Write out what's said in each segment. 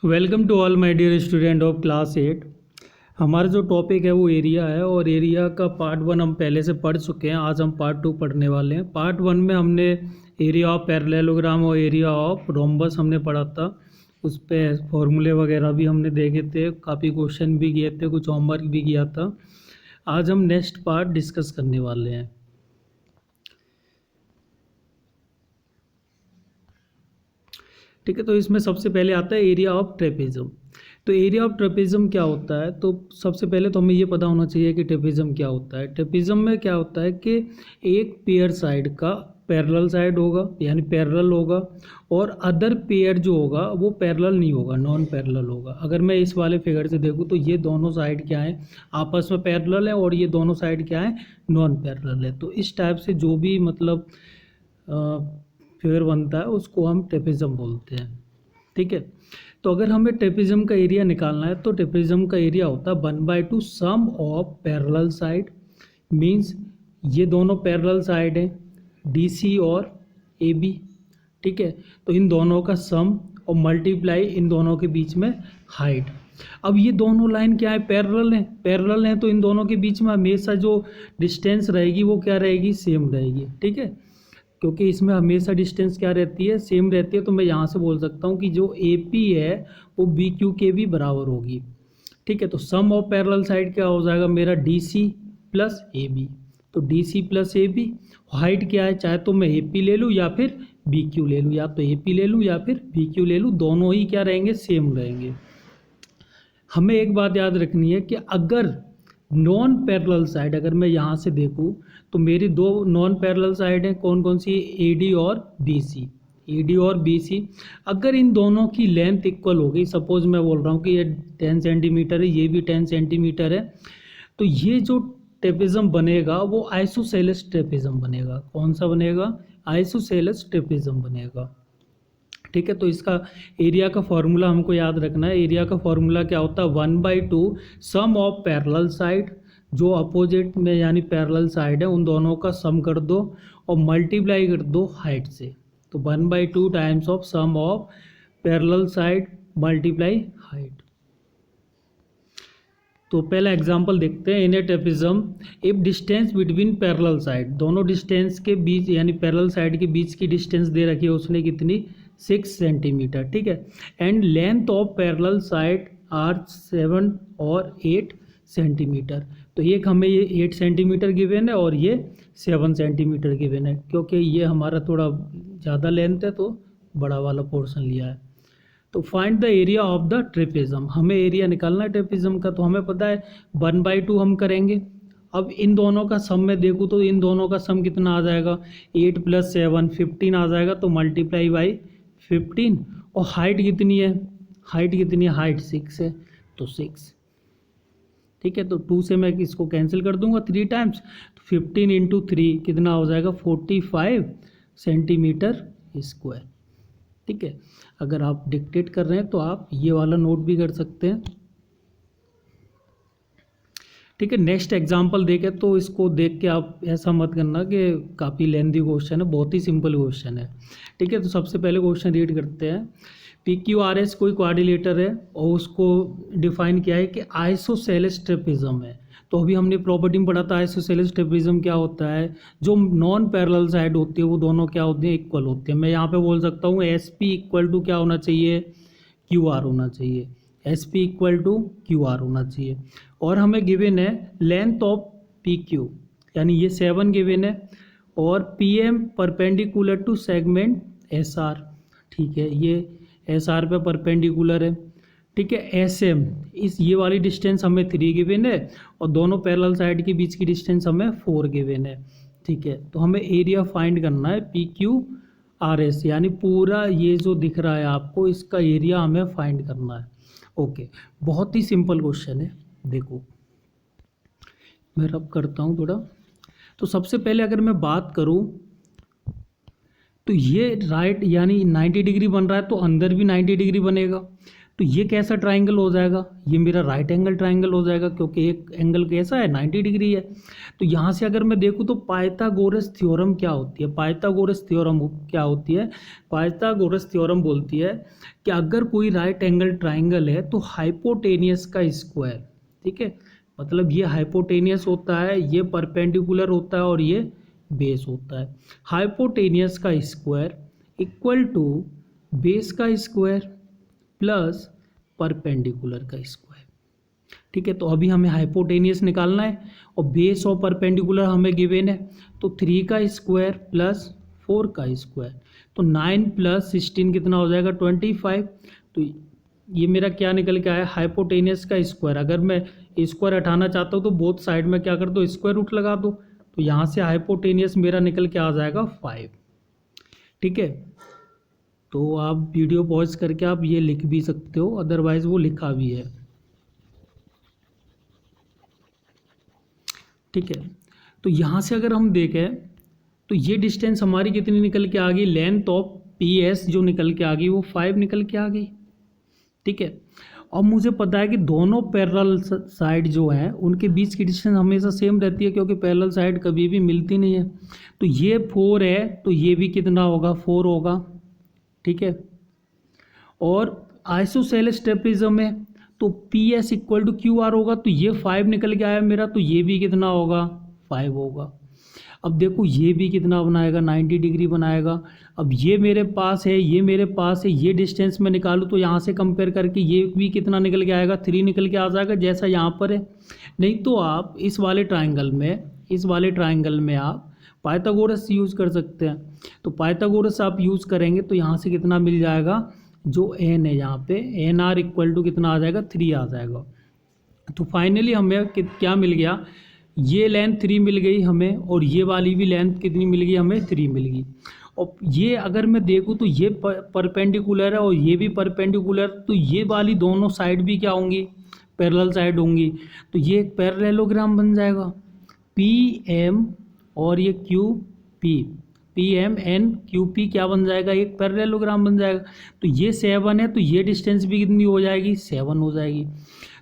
Welcome to all my dear student of class 8। हमारा जो topic है वो एरिया है और एरिया का पार्ट 1 हम पहले से पढ़ चुके हैं। आज हम पार्ट 2 पढ़ने वाले हैं। पार्ट 1 में हमने एरिया ऑफ पैरेललोग्राम और एरिया ऑफ रोम्बस हमने पढ़ा था। उस पर फॉर्मूले वगैरह भी हमने देखे थे, काफ़ी क्वेश्चन भी किए थे, कुछ होमवर्क भी किया था। आज हम नेक्स्ट पार्ट डिस्कस करने वाले हैं। ठीक है, तो इसमें सबसे पहले आता है एरिया ऑफ ट्रेपेजियम। तो एरिया ऑफ ट्रेपेजियम क्या होता है? तो सबसे पहले तो हमें ये पता होना चाहिए कि ट्रेपेजियम क्या होता है। ट्रेपेजियम में क्या होता है कि एक पेयर साइड का पैरेलल साइड होगा, यानी पैरेलल होगा, और अदर पेयर जो होगा वो पैरेलल नहीं होगा, नॉन पैरेलल होगा। अगर मैं इस वाले फिगर से देखूँ तो ये दोनों साइड क्या है, आपस में पैरेलल है, और ये दोनों साइड क्या है, नॉन पैरेलल है। तो इस टाइप से जो भी मतलब फिगर बनता है उसको हम ट्रेपेजियम बोलते हैं। ठीक है, तो अगर हमें ट्रेपेजियम का एरिया निकालना है तो ट्रेपेजियम का एरिया होता है 1/2 सम ऑफ पैरेलल साइड। मींस ये दोनों पैरेलल साइड हैं, DC और AB। ठीक है, तो इन दोनों का सम और मल्टीप्लाई इन दोनों के बीच में हाइट। अब ये दोनों लाइन क्या है, पैरेलल हैं, तो इन दोनों के बीच में हमेशा जो डिस्टेंस रहेगी वो क्या रहेगी, सेम रहेगी। ठीक है, क्योंकि इसमें हमेशा डिस्टेंस क्या रहती है, सेम रहती है। तो मैं यहाँ से बोल सकता हूँ कि जो AP है वो BQ के भी बराबर होगी। ठीक है, तो सम ऑफ पैरेलल साइड क्या हो जाएगा मेरा, DC प्लस AB। तो DC प्लस AB, हाइट क्या है, चाहे तो मैं AP ले लूँ या फिर BQ ले लूँ, या तो AP ले लूँ या फिर BQ ले लूँ, दोनों ही क्या रहेंगे, सेम रहेंगे। हमें एक बात याद रखनी है कि अगर नॉन पैरेलल साइड, अगर मैं यहाँ से देखूँ तो मेरी दो नॉन पैरेलल साइड हैं, कौन कौन सी, AD और BC। अगर इन दोनों की लेंथ इक्वल हो गई, सपोज मैं बोल रहा हूँ कि ये 10 सेंटीमीटर है, ये भी 10 सेंटीमीटर है, तो ये जो ट्रेपेजियम बनेगा वो आइसोसेलेस ट्रेपेजियम बनेगा। कौन सा बनेगा, आइसोसेलेस ट्रेपेजियम बनेगा। ठीक है, तो इसका एरिया का फॉर्मूला हमको याद रखना है। एरिया का फॉर्मूला क्या होता है, 1/2 सम ऑफ पैरेलल साइड, जो अपोजिट में यानी पैरेलल साइड है उन दोनों का सम कर दो और मल्टीप्लाई कर दो हाइट से। तो 1/2 times of sum of parallel side multiply height. तो पहला एग्जांपल देखते हैं। In a trapezium if distance between parallel side, दोनों डिस्टेंस के बीच यानी पैरेलल साइड के बीच की डिस्टेंस दे रखी है उसने कितनी, 6 सेंटीमीटर। ठीक है, and length of parallel side are 7 और 8 सेंटीमीटर। तो एक हमें ये 8 सेंटीमीटर गिवन है और ये 7 सेंटीमीटर गिवन है। क्योंकि ये हमारा थोड़ा ज़्यादा लेंथ है तो बड़ा वाला पोर्शन लिया है। तो find the area of the trapezium, हमें एरिया निकालना है ट्रेपेजियम का। तो हमें पता है 1/2 हम करेंगे। अब इन दोनों का सम में देखूँ तो इन दोनों का सम कितना आ जाएगा, 8 + 7 15 आ जाएगा। तो मल्टीप्लाई बाई 15। और हाइट कितनी है, हाइट 6 है, तो 6। ठीक है, तो 2 से मैं इसको कैंसिल कर दूंगा 3 टाइम्स। तो 15 × 3 कितना हो जाएगा, 45 सेंटीमीटर स्क्वायर। ठीक है, अगर आप डिक्टेट कर रहे हैं तो आप ये वाला नोट भी कर सकते हैं। ठीक है, नेक्स्ट एग्जांपल देखें तो इसको देख के आप ऐसा मत करना कि काफ़ी लेंथी क्वेश्चन है, बहुत ही सिंपल क्वेश्चन है। ठीक है, तो सबसे पहले क्वेश्चन रीड करते हैं। PQRS कोई क्वाड्रिलेटर है और उसको डिफाइन किया है कि आइसोसेलेस ट्रेपेजियम है। तो अभी हमने प्रॉपर्टी में पढ़ा था आइसोसेलेस ट्रेपेजियम क्या होता है, जो नॉन पैरेलल साइड होती है वो दोनों क्या होती है, इक्वल होती है। मैं यहाँ पे बोल सकता हूँ SP = क्या होना चाहिए, QR होना चाहिए। SP = QR होना चाहिए। और हमें गिवन है लेंथ ऑफ PQ, यानी ये 7 गिवन है, और PM perpendicular to segment SR। ठीक है, ये SR पे परपेंडिकुलर है। ठीक है, SM इस ये वाली डिस्टेंस हमें 3 गिवन है और दोनों पैरेलल साइड के बीच की डिस्टेंस हमें 4 गिवन है। ठीक है, तो हमें एरिया फाइंड करना है PQRS, यानी पूरा ये जो दिख रहा है आपको इसका एरिया हमें फाइंड करना है। ओके, बहुत ही सिंपल क्वेश्चन है। देखो मैं रब करता हूँ थोड़ा। तो सबसे पहले अगर मैं बात करूँ तो ये राइट यानी 90 डिग्री बन रहा है, तो अंदर भी 90 डिग्री बनेगा। तो ये कैसा ट्राइंगल हो जाएगा, ये मेरा राइट एंगल ट्राइंगल हो जाएगा, क्योंकि एक एंगल कैसा है 90 डिग्री है। तो यहाँ से अगर मैं देखूँ तो पाइथागोरस थ्योरम क्या होती है, पाइथागोरस थ्योरम क्या होती है, पाइथागोरस थ्योरम बोलती है कि अगर कोई राइट एंगल ट्राइंगल है तो हाइपोटेनियस का स्क्वायर, ठीक है, मतलब ये हाइपोटेनियस होता है, ये परपेंडिकुलर होता है और ये बेस होता है। हाइपोटेनियस का स्क्वायर इक्वल टू बेस का स्क्वायर प्लस परपेंडिकुलर का स्क्वायर, ठीक है। तो अभी हमें हाइपोटेनियस निकालना है और बेस और परपेंडिकुलर हमें गिवन है, तो 3 का स्क्वायर प्लस 4 का स्क्वायर, तो 9 प्लस 16 कितना हो जाएगा 25। तो ये मेरा क्या निकल के आया, हाइपोटेनियस का स्क्वायर। अगर मैं स्क्वायर हटाना चाहता हूँ तो बोथ साइड में क्या कर दो, स्क्वायर रूट लगा दो, तो यहाँ से हाइपोटेनियस मेरा निकल के आ जाएगा 5, ठीक है। तो आप वीडियो पॉज करके आप ये लिख भी सकते हो, अदरवाइज वो लिखा भी है, ठीक है। तो यहाँ से अगर हम देखें तो ये डिस्टेंस हमारी कितनी निकल के आ गई, लेंथ ऑफ पी एस जो निकल के आ गई वो 5 निकल के आ गई, ठीक है। अब मुझे पता है कि दोनों पैरेलल साइड जो हैं उनके बीच की डिस्टेंस हमेशा सेम रहती है, क्योंकि पैरेलल साइड कभी भी मिलती नहीं है। तो ये 4 है तो ये भी कितना होगा, 4 होगा, ठीक है। और आइसोसेलेस ट्रेपेजियम है तो P S equal to Q R होगा, तो ये 5 निकल के आया मेरा, तो ये भी कितना होगा, 5 होगा। अब देखो ये भी कितना बनाएगा, 90 डिग्री बनाएगा। अब ये मेरे पास है, ये मेरे पास है, ये डिस्टेंस में निकालूँ तो यहाँ से कंपेयर करके ये भी कितना निकल के आएगा, 3 निकल के आ जाएगा, जैसा यहाँ पर है। नहीं तो आप इस वाले ट्राइंगल में आप पाइथागोरस यूज़ कर सकते हैं। तो पाइथागोरस आप यूज़ करेंगे तो यहाँ से कितना मिल जाएगा, जो एन है यहाँ पे एन आर इक्वल टू कितना आ जाएगा, 3 आ जाएगा। तो फाइनली हमें क्या मिल गया, ये लेंथ 3 मिल गई हमें, और ये वाली भी लेंथ कितनी मिल गई हमें, 3 मिल गई। और ये अगर मैं देखूँ तो ये परपेंडिकुलर है और ये भी परपेंडिकुलर, तो ये वाली दोनों साइड भी क्या होंगी, पैरेलल साइड होंगी। तो ये एक पैरेललोग्राम बन जाएगा, पी एम और ये Q P, P M and Q P क्या बन जाएगा, एक पैरेललोग्राम बन जाएगा। तो ये 7 है तो ये डिस्टेंस भी कितनी हो जाएगी, 7 हो जाएगी।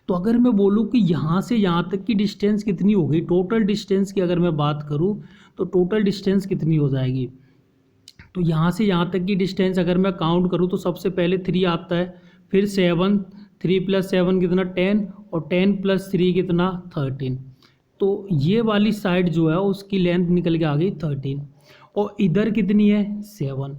तो अगर मैं बोलूँ कि यहाँ से यहाँ तक की डिस्टेंस कितनी हो गई, टोटल डिस्टेंस की अगर मैं बात करूँ तो टोटल डिस्टेंस कितनी हो जाएगी, तो यहाँ से यहाँ तक की डिस्टेंस अगर मैं काउंट करूँ तो सबसे पहले 3 आता है, फिर 7, 3 + 7 कितना 10, और 10 + 3 कितना 13। तो ये वाली साइड जो है उसकी लेंथ निकल के आ गई 13, और इधर कितनी है 7,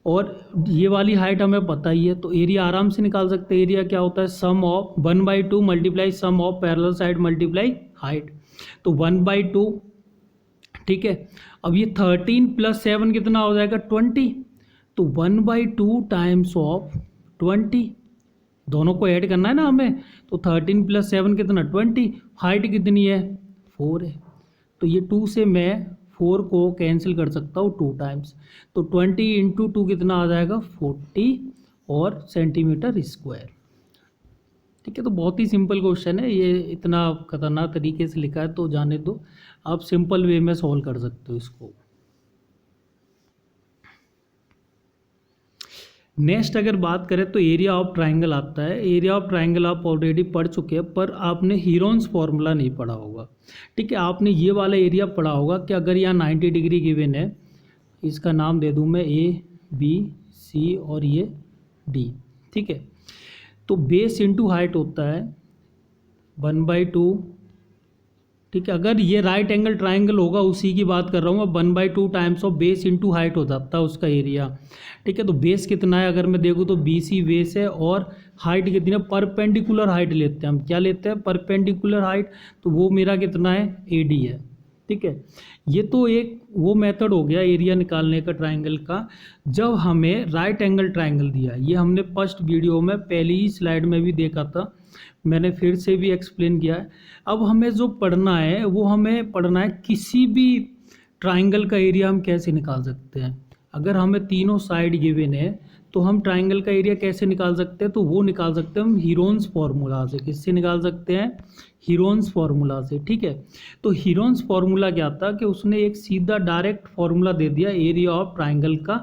और ये वाली हाइट हमें पता ही है, तो एरिया आराम से निकाल सकते हैं। एरिया क्या होता है, sum of 1/2 multiply sum of parallel side multiply height, तो 1/2, ठीक है। अब ये 13 + 7 कितना हो जाएगा 20, तो 1/2 टाइम्स ऑफ 20, दोनों को ऐड करना है ना हमें, तो 13 + 7 कितना 20, हाइट कितनी है 4 है, तो ये 2 से मैं 4 को कैंसिल कर सकता हूँ 2 टाइम्स, तो 20 × 2 कितना आ जाएगा 40 और सेंटीमीटर स्क्वायर, ठीक है। तो बहुत ही सिंपल क्वेश्चन है ये, इतना खतरनाक तरीके से लिखा है तो जाने दो, आप सिंपल वे में सॉल्व कर सकते हो इसको। नेक्स्ट अगर बात करें तो एरिया ऑफ ट्राइंगल आता है। एरिया ऑफ ट्राइंगल आप ऑलरेडी पढ़ चुके हैं, पर आपने हीरोन्स फॉर्मूला नहीं पढ़ा होगा, ठीक है। आपने ये वाला एरिया पढ़ा होगा कि अगर यहाँ 90 डिग्री गिवन है, इसका नाम दे दूँ मैं ए बी सी और ये डी, ठीक है। तो बेस इंटू हाइट होता है 1/2, ठीक है। अगर ये राइट एंगल ट्राइंगल होगा उसी की बात कर रहा हूँ मैं, 1/2 times of base into height हो जाता है उसका एरिया, ठीक है। तो बेस कितना है अगर मैं देखूँ तो BC बेस है, और हाइट कितनी है, परपेंडिकुलर हाइट लेते हैं हम, क्या लेते हैं परपेंडिकुलर हाइट, तो वो मेरा कितना है AD है, ठीक है। ये तो एक वो मेथड हो गया एरिया निकालने का ट्राइंगल का, जब हमें राइट एंगल ट्राइंगल दिया। ये हमने फर्स्ट वीडियो में पहली ही स्लाइड में भी देखा था, मैंने फिर से भी एक्सप्लेन किया है। अब हमें जो पढ़ना है वो हमें पढ़ना है किसी भी ट्राइंगल का एरिया हम कैसे निकाल सकते हैं। अगर हमें तीनों साइड गिवन है तो हम ट्राइंगल का एरिया कैसे निकाल सकते हैं, तो वो निकाल सकते हैं हम हीरोन्स फार्मूला से। किससे निकाल सकते हैं, हीरोन्स फार्मूला से, ठीक है। तो हीरोन्स फार्मूला क्या था कि उसने एक सीधा डायरेक्ट फार्मूला दे दिया एरिया ऑफ ट्राइंगल का,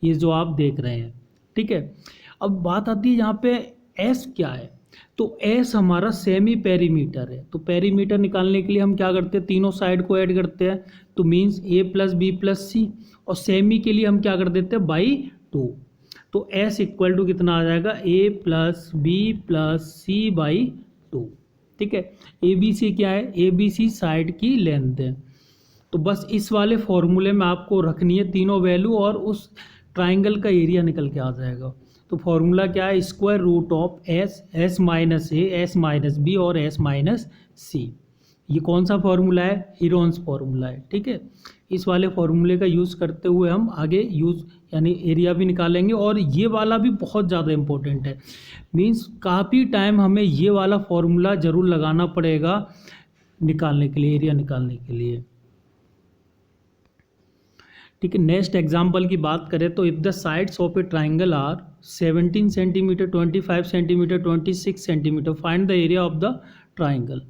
ये जो आप देख रहे हैं, ठीक है। अब बात आती है यहाँ पे एस क्या है, तो एस हमारा सेमी पेरीमीटर है। तो पेरीमीटर निकालने के लिए हम क्या करते हैं, तीनों साइड को ऐड करते हैं, तो मीन्स ए प्लस बी प्लस सी, और सेमी के लिए हम क्या कर देते हैं, बाई 2। तो एस इक्वल टू कितना आ जाएगा, A plus B plus C by 2। ठीक है, ए बी सी क्या है, ए बी सी साइड की लेंथ है। तो बस इस वाले फॉर्मूले में आपको रखनी है तीनों वैल्यू, और उस ट्राइंगल का एरिया निकल के आ जाएगा। तो फॉर्मूला क्या है, square root of S, S minus A, S minus B और एस माइनस सी। ये कौन सा फॉर्मूला है, हीरोन्स फॉर्मूला है। ठीक है, इस वाले फॉर्मूले का यूज़ करते हुए हम आगे यूज़ यानी एरिया भी निकालेंगे, और ये वाला भी बहुत ज़्यादा इंपॉर्टेंट है। मीन्स काफ़ी टाइम हमें ये वाला फॉर्मूला ज़रूर लगाना पड़ेगा निकालने के लिए, एरिया निकालने के लिए। ठीक है, नेक्स्ट एग्जाम्पल की बात करें तो if the sides of a triangle are 17 centimetre, 25 centimetre, 26 centimetre, find the area of the triangle.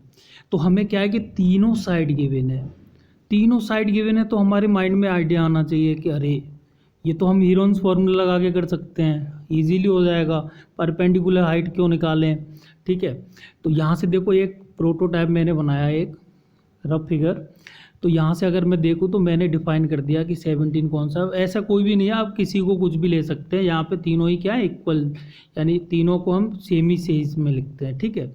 तो हमें क्या है कि तीनों साइड गिवन है, तीनों साइड गिवन है, तो हमारे माइंड में आइडिया आना चाहिए कि अरे ये तो हम हीरोन्स फार्मूला लगा के कर सकते हैं, इजीली हो जाएगा, परपेंडिकुलर हाइट क्यों निकालें। ठीक है, तो यहाँ से देखो एक प्रोटोटाइप मैंने बनाया, एक रफ फिगर। तो यहाँ से अगर मैं देखूँ तो मैंने डिफाइन कर दिया कि 17 कौन सा, ऐसा कोई भी नहीं है, आप किसी को कुछ भी ले सकते हैं। यहाँ पे तीनों ही क्या है, इक्वल, यानी तीनों को हम सेमी सेज में लिखते हैं। ठीक है,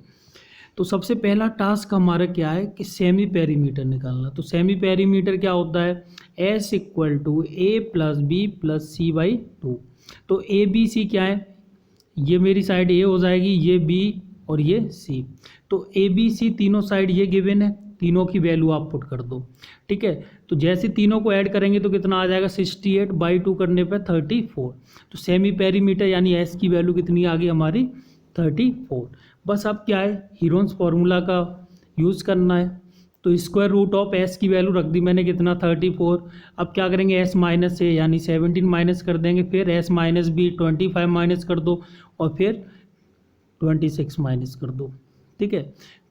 तो सबसे पहला टास्क हमारा क्या है कि सेमी पेरीमीटर निकालना। तो सेमी पेरीमीटर क्या होता है, S equal to A plus B plus C by 2। तो ए बी सी क्या है, ये मेरी साइड ए हो जाएगी, ये बी और ये सी। तो ए बी सी तीनों साइड ये गिवन है, तीनों की वैल्यू आप पुट कर दो। ठीक है, तो जैसे तीनों को ऐड करेंगे तो कितना आ जाएगा, 68 बाई 2 करने पर 34। तो सेमी पेरीमीटर यानी एस की वैल्यू कितनी आ गई हमारी, 34। बस अब क्या है, हीरोन्स फार्मूला का यूज़ करना है। तो स्क्वायर रूट ऑफ एस की वैल्यू रख दी मैंने कितना, 34। अब क्या करेंगे, एस माइनस ए यानी 17 माइनस कर देंगे, फिर एस माइनस बी 25 माइनस कर दो, और फिर 26 माइनस कर दो। ठीक है,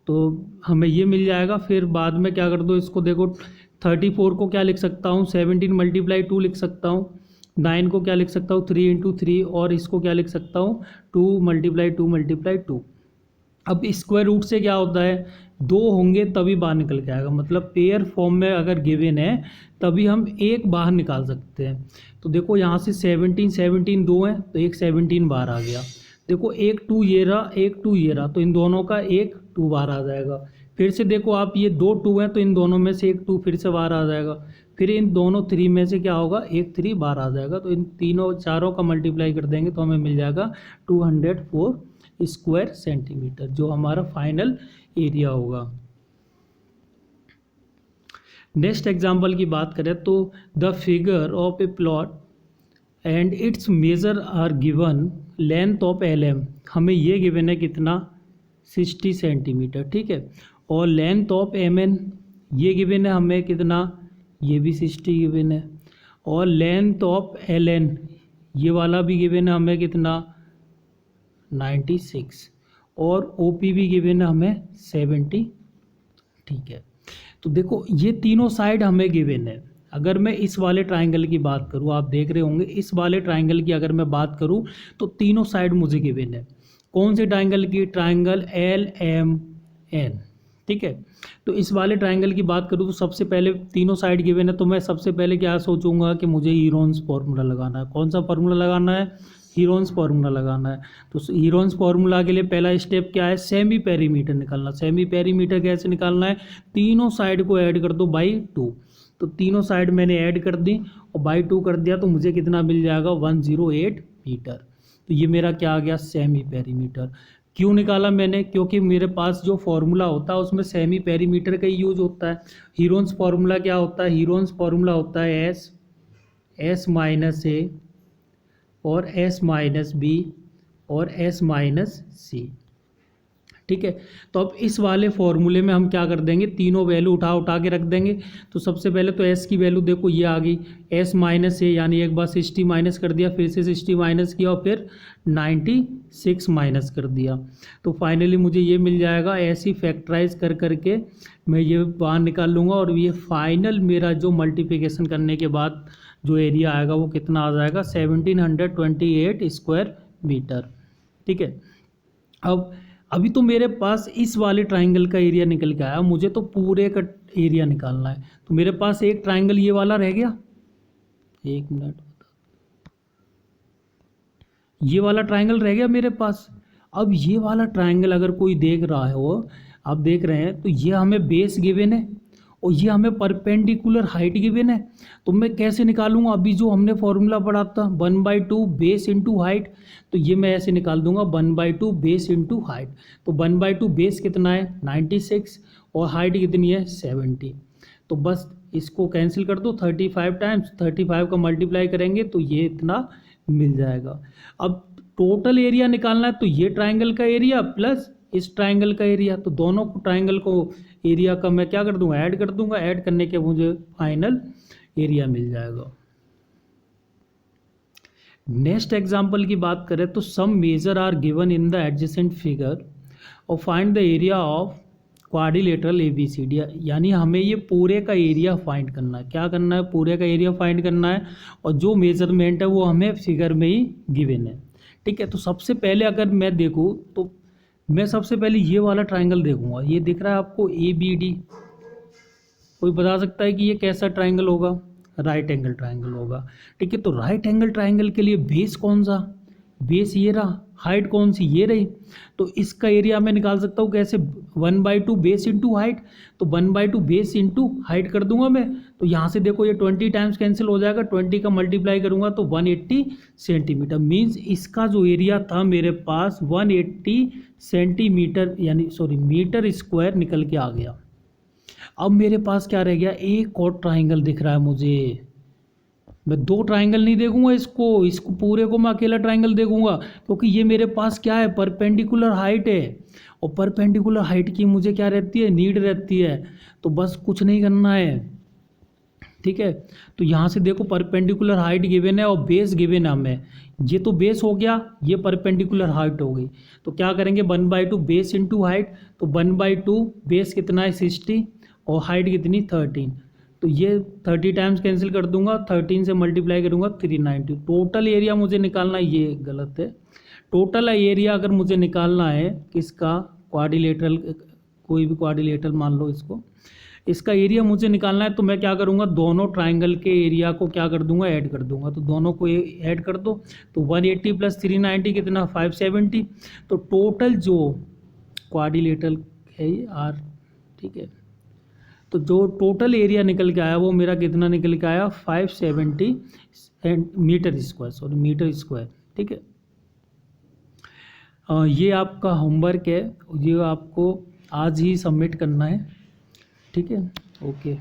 तो हमें ये मिल जाएगा। फिर बाद में क्या कर दो, इसको देखो 34 को क्या लिख सकता हूँ, 17 मल्टीप्लाई 2 लिख सकता हूँ, 9 को क्या लिख सकता हूँ, 3 इंटू 3, और इसको क्या लिख सकता हूँ, 2 मल्टीप्लाई 2 मल्टीप्लाई 2। अब स्क्वायर रूट से क्या होता है, दो होंगे तभी बाहर निकल के आएगा, मतलब पेयर फॉर्म में अगर गिवन है तभी हम एक बाहर निकाल सकते हैं। तो देखो यहाँ से 17 17 दो हैं, तो एक 17 बाहर आ गया। देखो एक 2 ये रहा, एक 2 ये रहा, तो इन दोनों का एक 2 बाहर आ जाएगा। फिर से देखो आप, ये दो 2 हैं, तो इन दोनों में से एक 2 फिर से बाहर आ जाएगा। फिर इन दोनों 3 में से क्या होगा, एक 3 बाहर आ जाएगा। तो इन तीनों चारों का मल्टीप्लाई कर देंगे तो हमें मिल जाएगा 204 स्क्वायर सेंटीमीटर, जो हमारा फाइनल एरिया होगा। नेक्स्ट एग्जाम्पल की बात करें तो the figure of a plot and its measure are given, length of L M, हमें ये गिवन है कितना, 60 सेंटीमीटर। ठीक है, और लेंथ ऑफ एम एन ये गिवन है हमें कितना, ये भी 60 गिवन है, और लेंथ ऑफ एल एन ये वाला भी गिवन है हमें कितना, 96, और ओ पी भी गिवन है हमें 70। ठीक है, तो देखो ये तीनों साइड हमें गिवन है। अगर मैं इस वाले ट्राइंगल की बात करूँ, आप देख रहे होंगे इस वाले ट्राइंगल की अगर मैं बात करूँ तो तीनों साइड मुझे गिवन है। कौन से ट्राइंगल की, ट्राइंगल एल एम एन। ठीक है, तो इस वाले ट्राइंगल की बात करूँ तो सबसे पहले तीनों साइड गिवन है, तो मैं सबसे पहले क्या सोचूंगा कि मुझे हीरोन्स फार्मूला लगाना है। कौन सा फार्मूला लगाना है, हीरोन्स फार्मूला लगाना है। तो हीरोन्स फार्मूला के लिए पहला स्टेप क्या है, सेमी पेरीमीटर निकालना। सेमी पेरीमीटर कैसे निकालना है, तीनों साइड को ऐड कर दो बाई 2। तो तीनों साइड मैंने ऐड कर दी और बाई 2 कर दिया, तो मुझे कितना मिल जाएगा, 108 मीटर। तो ये मेरा क्या आ गया, सेमी पेरीमीटर। क्यों निकाला मैंने, क्योंकि मेरे पास जो फॉर्मूला होता है उसमें सेमी पेरीमीटर का ही यूज होता है। हीरोन्स फार्मूला क्या होता है, हीरोन्स फार्मूला होता है एस माइनस ए और एस माइनस बी और एस माइनस सी। ठीक है, तो अब इस वाले फॉर्मूले में हम क्या कर देंगे, तीनों वैल्यू उठा के रख देंगे। तो सबसे पहले तो एस की वैल्यू देखो ये आ गई, एस माइनस ए यानी एक बार 60 माइनस कर दिया, फिर से 60 माइनस किया और फिर 96 माइनस कर दिया। तो फाइनली मुझे ये मिल जाएगा। ऐसे फैक्टराइज कर करके मैं ये बाहर निकाल लूँगा, और ये फाइनल मेरा जो मल्टीप्लिकेशन करने के बाद जो एरिया आएगा वो कितना आ जाएगा, 1728 स्क्वायर मीटर। ठीक है, अब अभी तो मेरे पास इस वाले ट्राइंगल का एरिया निकल के आया, मुझे तो पूरे का एरिया निकालना है। तो मेरे पास एक ट्राइंगल ये वाला रह गया, एक मिनट, ये वाला ट्राइंगल रह गया मेरे पास। अब ये वाला ट्राइंगल अगर कोई देख रहा है, वो आप देख रहे हैं, तो ये हमें बेस गिवन है और ये हमें परपेंडिकुलर हाइट गिवन है। तो मैं कैसे निकालूंगा, अभी जो हमने फॉर्मूला पढ़ा था 1/2 बेस इंटू हाइट, तो ये मैं ऐसे निकाल दूंगा 1/2 बेस इंटू हाइट। तो 1/2 बेस कितना है 96 और हाइट कितनी है 70। तो बस इसको कैंसिल कर दो, 35 टाइम्स 35 का मल्टीप्लाई करेंगे तो ये इतना मिल जाएगा। अब टोटल एरिया निकालना है, तो ये ट्राइंगल का एरिया प्लस इस ट्राइंगल का एरिया, तो दोनों ट्राइंगल को एरिया का मैं क्या कर दूंगा, ऐड कर दूंगा। ऐड करने के मुझे फाइनल एरिया मिल जाएगा। नेक्स्ट एग्जांपल की बात करें तो some measure are given in the adjacent figure और find the area of quadrilateral ABCD, यानी हमें ये पूरे का एरिया फाइंड करना है। क्या करना है, पूरे का एरिया फाइंड करना है और जो मेजरमेंट है वो हमें फिगर में ही गिवन है। ठीक है, तो सबसे पहले अगर मैं देखूँ तो मैं सबसे पहले ये वाला ट्राइंगल देखूंगा। ये दिख रहा है आपको ABD, कोई बता सकता है कि ये कैसा ट्राइंगल होगा, राइट एंगल ट्राइंगल होगा। ठीक है, तो राइट एंगल ट्राइंगल के लिए बेस कौन सा, बेस ये रहा, हाइट कौन सी ये रही। तो इसका एरिया मैं निकाल सकता हूँ कैसे, 1/2 बेस इंटू हाइट। तो 1/2 बेस इंटू हाइट कर दूंगा मैं। तो यहाँ से देखो ये 20 टाइम्स कैंसिल हो जाएगा, 20 का मल्टीप्लाई करूंगा तो 180 सेंटीमीटर। मीन्स इसका जो एरिया था मेरे पास 180 सेंटीमीटर यानी सॉरी मीटर स्क्वायर निकल के आ गया। अब मेरे पास क्या रह गया, एक और ट्राइंगल दिख रहा है मुझे। मैं दो ट्राइंगल नहीं देखूंगा, इसको पूरे को मैं अकेला ट्राइंगल देखूंगा, क्योंकि ये मेरे पास क्या है, परपेंडिकुलर हाइट है और परपेंडिकुलर हाइट की मुझे क्या रहती है, नीड रहती है। तो बस कुछ नहीं करना है। ठीक है, तो यहाँ से देखो परपेंडिकुलर हाइट गिवन है और बेस गिवन है हमें। ये तो बेस हो गया, ये परपेंडिकुलर हाइट हो गई। तो क्या करेंगे 1/2 बेस इंटू हाइट। तो 1/2 बेस कितना है 60 और हाइट कितनी 13। तो ये 30 टाइम्स कैंसिल कर दूंगा, 13 से मल्टीप्लाई करूंगा 390। टोटल एरिया मुझे निकालना है, ये गलत है। टोटल एरिया अगर मुझे निकालना है किसका, क्वाड्रिलेटरल, कोई भी क्वाड्रिलेटरल मान लो इसका एरिया मुझे निकालना है। तो मैं क्या करूंगा, दोनों ट्राइंगल के एरिया को क्या कर दूंगा, ऐड कर दूंगा। तो दोनों को ऐड कर दो, तो 180 प्लस 390 कितना 570। तो टोटल जो क्वाड्रिलेटरल है ये आर, ठीक है, तो जो टोटल एरिया निकल के आया वो मेरा कितना निकल के आया 570 metre square, sorry metre square. ठीक है, ये आपका होमवर्क है, ये आपको आज ही सबमिट करना है। ठीक है, ओके।